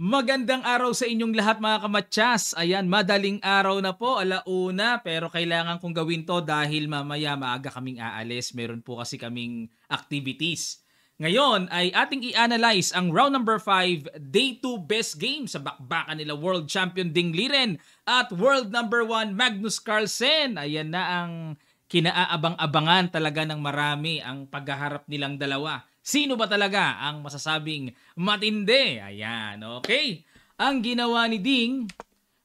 Magandang araw sa inyong lahat mga kamatyas. Ayan, madaling araw na po, 1:00 pero kailangan kong gawin to dahil mamaya maaga kaming aalis. Meron po kasi kaming activities. Ngayon ay ating i-analyze ang round number 5, day 2 best game sa bakbakan nila World Champion Ding Liren at World number 1 Magnus Carlsen. Ayan na ang kinaabang-abangan talaga ng marami ang paghaharap nilang dalawa. Sino ba talaga ang masasabing matindi? Ayan, okay. Ang ginawa ni Ding,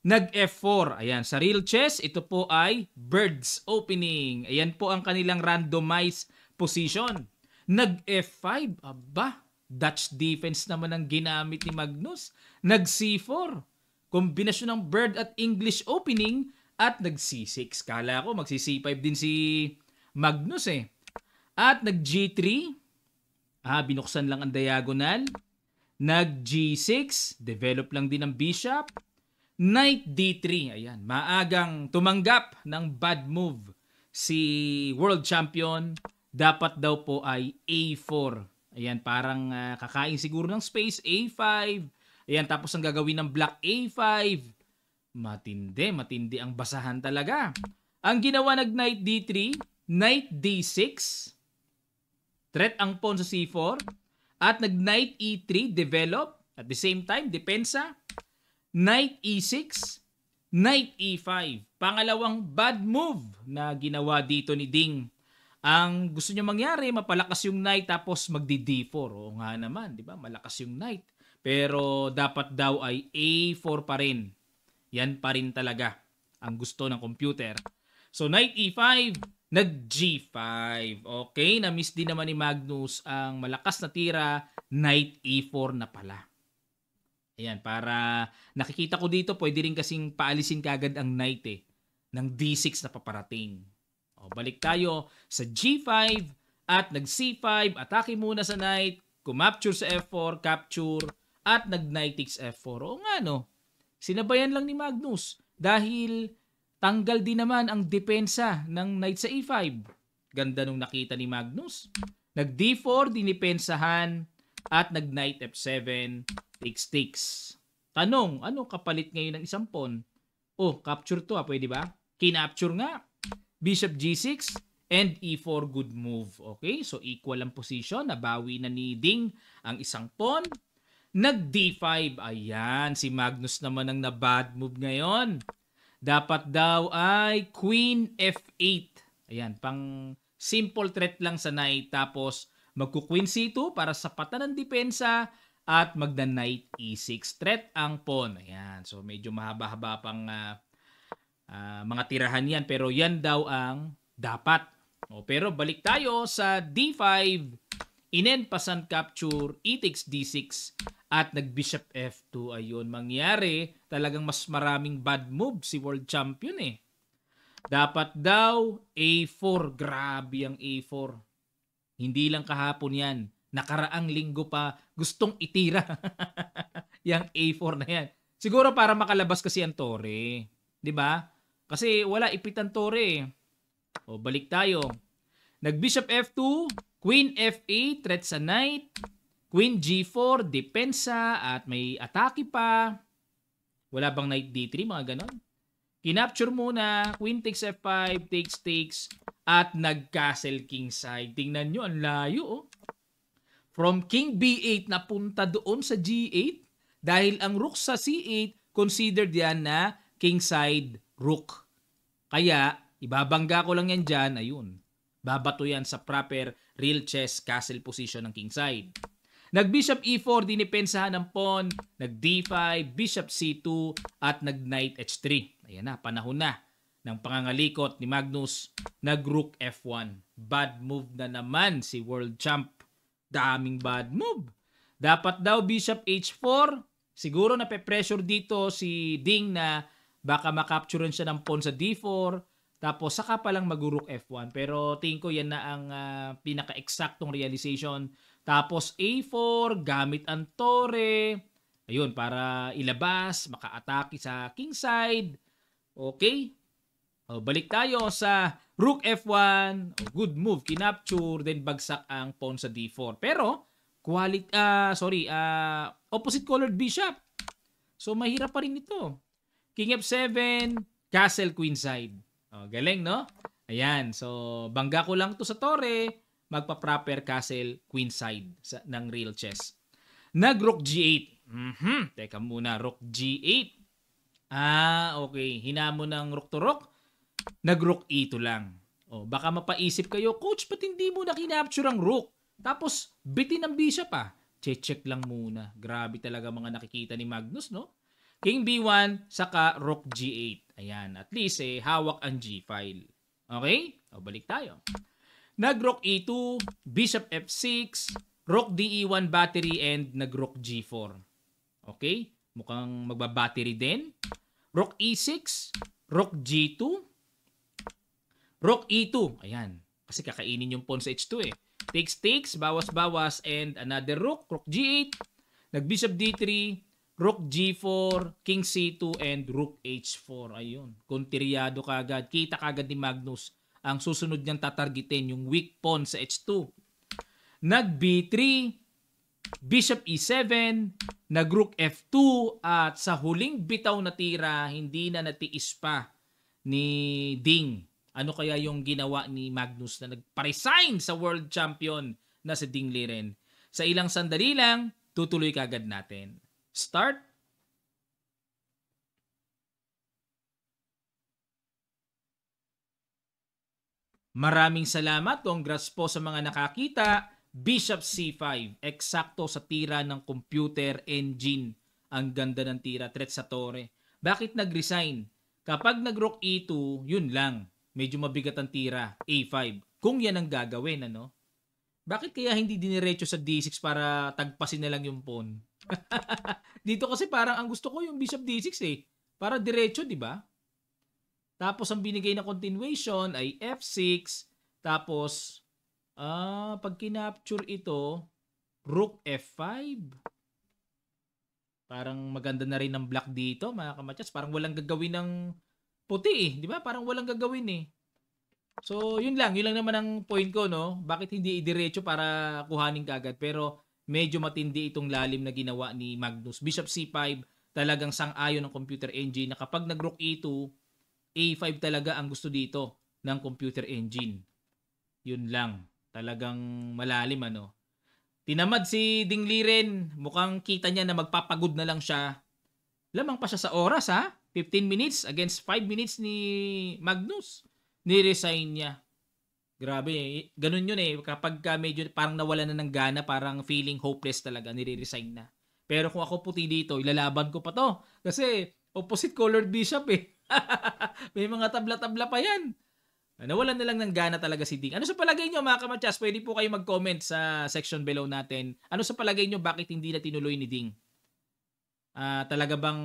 nag-F4. Ayan, sa real chess, ito po ay birds opening. Ayan po ang kanilang randomized position. Nag-F5. Aba, Dutch defense naman ang ginamit ni Magnus. Nag-C4. Kombinasyon ng bird at English opening at nag-C6. Kala ko magsi-C5 din si Magnus eh. At nag-G3. Binuksan lang ang diagonal. Nag-G6. Develop lang din ang bishop. Knight D3. Ayan. Maagang tumanggap ng bad move si world champion. Dapat daw po ay A4. Ayan. Parang kakain siguro ng space. A5. Ayan. Tapos ang gagawin ng black A5. Matindi ang basahan talaga. Ang ginawa nag-Knight D3. Knight D6. Threat ang pawn sa C4 at nag-Knight E3, develop. At the same time, depensa. Knight E6, Knight E5. Pangalawang bad move na ginawa dito ni Ding. Ang gusto niya mangyari, mapalakas yung Knight tapos magdi-D4. Oo nga naman, di ba? Malakas yung Knight. Pero dapat daw ay A4 pa rin. Yan pa rin talaga ang gusto ng computer. So, Knight E5, nag-G5. Okay, na-miss din naman ni Magnus ang malakas na tira, Knight E4 na pala. Ayan, para nakikita ko dito, pwede rin kasing paalisin kagad ang Knight eh, ng D6 na paparating. O, balik tayo sa G5 at nag-C5, atake muna sa Knight, kumapture sa F4, capture, at nag-Knight takes F4. O nga no, sinabayan lang ni Magnus dahil tanggal din naman ang depensa ng Knight sa E5. Ganda nung nakita ni Magnus. Nag-D4, dinipensahan, at nag-Knight F7, takes. Tanong, ano kapalit ngayon ng isang pawn? Oh, capture to pwede ba? Kinapture nga. Bishop G6 and E4, good move. Okay, so equal ang position. Nabawi na ni Ding ang isang pawn. Nag-D5. Ayan, si Magnus naman ang na-bad move ngayon. Dapat daw ay Queen F8. Ayan, pang simple threat lang sa Knight. Tapos magku-Queen C2 para sapatan ng depensa at magda-Knight E6. Threat ang pawn. Ayan, so medyo mahaba-haba pang mga tirahan yan. Pero yan daw ang dapat. Pero balik tayo sa D5. Inenpasan capture, E takes D6 at nag-Bishop F2. Ayun, mangyari talagang mas maraming bad move si world champion eh. Dapat daw A4. Grabe ang A4. Hindi lang kahapon yan. Nakaraang linggo pa gustong itira yung A4 na yan. Siguro para makalabas kasi ang tore. 'Di ba? Kasi wala ipitan tore eh. O, balik tayo. Nag-Bishop F2, Queen F8, threat sa Knight, Queen G4, depensa, at may atake pa. Wala bang Knight D3, mga ganon? Kinapture muna, Queen takes F5, takes, at nag-Castle Kingside. Tingnan nyo, ang layo oh. From King B8 napunta doon sa G8 dahil ang Rook sa C8 considered yan na Kingside Rook. Kaya, ibabangga ko lang yan dyan, ayun. Babato yan sa proper real chess castle position ng kingside. Nag-Bishop E4, dinipensahan ng pawn. Nag-D5, Bishop C2, at nag-Knight H3. Ayan na, panahon na ng pangangalikot ni Magnus. Nag-Rook F1. Bad move na naman si world champ. Daming bad move. Dapat daw Bishop H4. Siguro nape-pressure dito si Ding na baka makapturean siya ng pawn sa D4. Tapos saka pa lang mag-Rook F1. Pero tingin ko yan na ang pinaka-eksaktong realization. Tapos A4, gamit ang tore. Ayun, para ilabas, maka-atake sa kingside. Okay. Balik tayo sa Rook F1. Good move, kinapture, then bagsak ang pawn sa D4. Pero, opposite colored bishop. So, mahirap pa rin ito. King F7, Castle Queenside. Oh, galing, no? Ayan. So, bangga ko lang to sa tore. Magpa-proper Castle Queenside ng real chess. Nag-Rook G8. Teka muna, Rook G8. Okay. Hinamon ng Rook to Rook. Nag-Rook E2 lang. Oh, baka mapaisip kayo, Coach, ba't hindi mo na kinapture ang Rook? Tapos, bitin ang Bishop Check lang muna. Grabe talaga mga nakikita ni Magnus, no? King B1, saka Rook G8. Ayan, at least hawak ang G-file. Okay? O, balik tayo. Nag-Rook E2, Bishop F6, Rook DE1 battery, and nag-Rook G4. Okay? Mukhang magbabattery din. Rook E6, Rook G2, Rook E2. Ayan. Kasi kakainin yung pawn sa H2 Takes, bawas-bawas, and another rook, Rook G8, nag-Bishop D3, Rook G4, King C2, and Rook H4. Ayun. Kontiryado kagad. Kita kagad ni Magnus. Ang susunod niyang tatargetin yung weak pawn sa H2. Nag-B3, Bishop E7, nag-Rook F2, at sa huling bitaw na tira, hindi na natiis pa ni Ding. Ano kaya yung ginawa ni Magnus na nagpa-resign sa world champion na si Ding Liren? Sa ilang sandali lang, tutuloy kagad natin. Start. Maraming salamat. Congrats po sa mga nakakita. Bishop C5. Eksakto sa tira ng computer engine. Ang ganda ng tira. Threat sa tore. Bakit nag-resign? Kapag nag-Rook E2, yun lang. Medyo mabigat ang tira, A5. Kung yan ang gagawin, ano? Bakit kaya hindi diniretso sa D6 para tagpasin na lang yung pawn? Dito kasi parang ang gusto ko yung Bishop D6 Para diretso, di ba? Tapos ang binigay na continuation ay F6. Tapos, pag kinapture ito, Rook F5. Parang maganda na rin ang black dito, mga kamatyas. Parang walang gagawin ng puti di ba? Parang walang gagawin So, yun lang naman ang point ko, no? Bakit hindi idiretso para kuhanin kagad? Pero medyo matindi itong lalim na ginawa ni Magnus. Bishop C5, talagang sang-ayon ng computer engine na kapag nag-Rook E2, A5 talaga ang gusto dito ng computer engine. Yun lang. Talagang malalim, ano? Tinamad si Ding Liren. Mukhang kita niya na magpapagod na lang siya. Lamang pa siya sa oras, 15 minutes against 5 minutes ni Magnus. Ni-resign niya. Grabe, ganun yun Kapag medyo parang nawala na ng gana, parang feeling hopeless talaga, nire-resign na. Pero kung ako puti dito, ilalaban ko pa to. Kasi opposite colored bishop May mga tabla-tabla pa yan. Nawalan na lang ng gana talaga si Ding. Ano sa palagay nyo mga kamatyas? Pwede po kayo mag-comment sa section below natin. Ano sa palagay nyo bakit hindi na tinuloy ni Ding? Talaga bang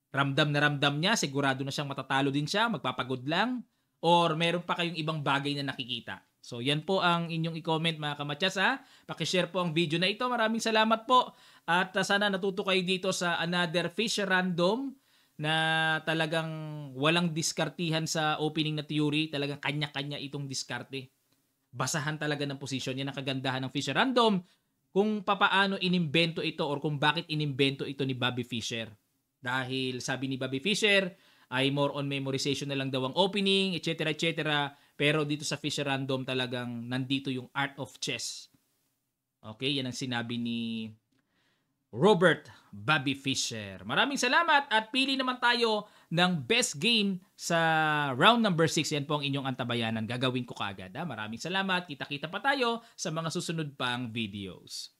ramdam na ramdam niya, sigurado na siyang matatalo din siya, magpapagod lang, or meron pa kayong ibang bagay na nakikita? So yan po ang inyong i-comment mga kamatyas Paki-share po ang video na ito. Maraming salamat po. At sana natuto kayo dito sa another Fisher Random na talagang walang diskartihan sa opening na theory. Talagang kanya-kanya itong diskarte. Basahan talaga ng posisyon. Yan ang kagandahan ng Fisher Random. Kung papaano inimbento ito or kung bakit inimbento ito ni Bobby Fischer. Dahil sabi ni Bobby Fischer ay more on memorization na lang daw ang opening, etc. etc. Pero dito sa Fisher Random talagang nandito yung art of chess. Okay, yan ang sinabi ni Robert Bobby Fischer. Maraming salamat at pili naman tayo ng best game sa round number 6. Yan po ang inyong antabayanan. Gagawin ko kaagad. Maraming salamat. Kita-kita pa tayo sa mga susunod pang videos.